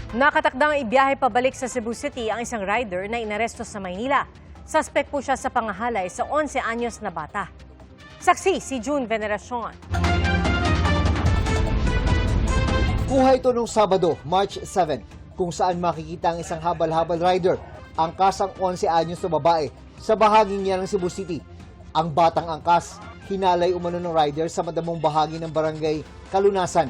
Nakatakdang ibiyahe pabalik sa Cebu City ang isang rider na inaresto sa Maynila. Suspect po siya sa pangahalay sa 11 anyos na bata. Saksi si June Veneracion. Kuha ito noong Sabado, March 7, kung saan makikita ang isang habal-habal rider, angkas ang 11 anyos na babae sa bahagi niya ng Cebu City. Ang batang angkas, hinalay umano ng rider sa madamong bahagi ng barangay Kalunasan.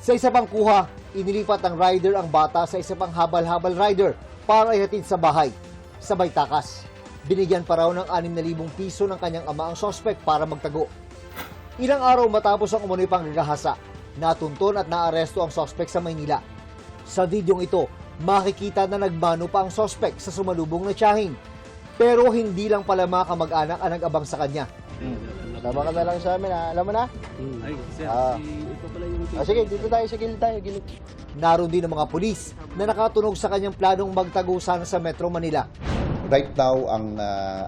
Sa isa pang kuha, inilipat ng rider ang bata sa isa pang habal-habal rider para ihatid sa bahay. Sabay takas, binigyan pa raw ng 6,000 piso ng kanyang ama ang suspect para magtago. Ilang araw matapos ang umano'y panggagahasa, natunton at naaresto ang suspect sa Maynila. Sa videong ito, makikita na nagmano pa ang suspect sa sumalubong na tiyahin. Pero hindi lang pala mga kamag-anak ang nag-abang sa kanya. Tama ka na lang sa amin, ha? Alam mo na? Ay, sir, ito pala yung... Sige, dito tayo, sa gilid tayo, gilid. Naroon din ang mga pulis na nakatunog sa kanyang planong magtago sana sa Metro Manila. Right now,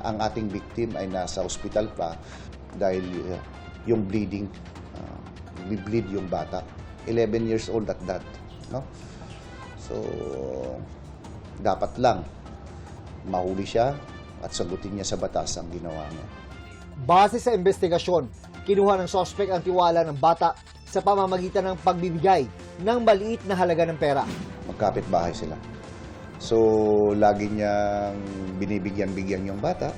ang ating victim ay nasa ospital pa dahil yung bleeding, bleed yung bata. 11 years old at that. No? So, dapat lang mahuli siya at sagutin niya sa batas ang ginawa niya. Base sa investigasyon, kinuha ng suspect ang tiwala ng bata sa pamamagitan ng pagbibigay ng maliit na halaga ng pera. Magkapit bahay sila. So, lagi niyang binibigyan-bigyan yung bata.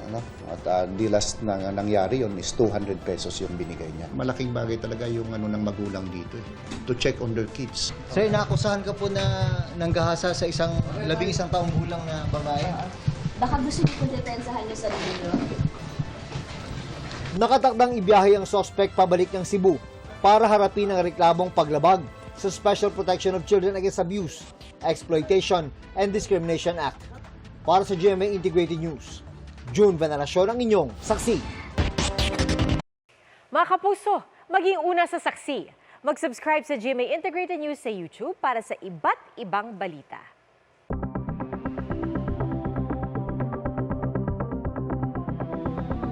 Ano? At the last na nangyari yun is 200 pesos yung binigay niya. Malaking bagay talaga yung ng magulang dito. To check on their kids. Sir, naakusahan ka po na nanggahasa sa 11 taong gulang na babae. Baka gusto niyo kong depensahan niyo sa ninyo. Nakatakdang ibiyahe ang suspect pabalik ng Cebu para harapin ang reklamong paglabag sa Special Protection of Children Against Abuse, Exploitation, and Discrimination Act. Para sa GMA Integrated News, June Veneracion ang inyong saksi. Mga kapuso, maging una sa saksi. Mag-subscribe sa GMA Integrated News sa YouTube para sa iba't ibang balita.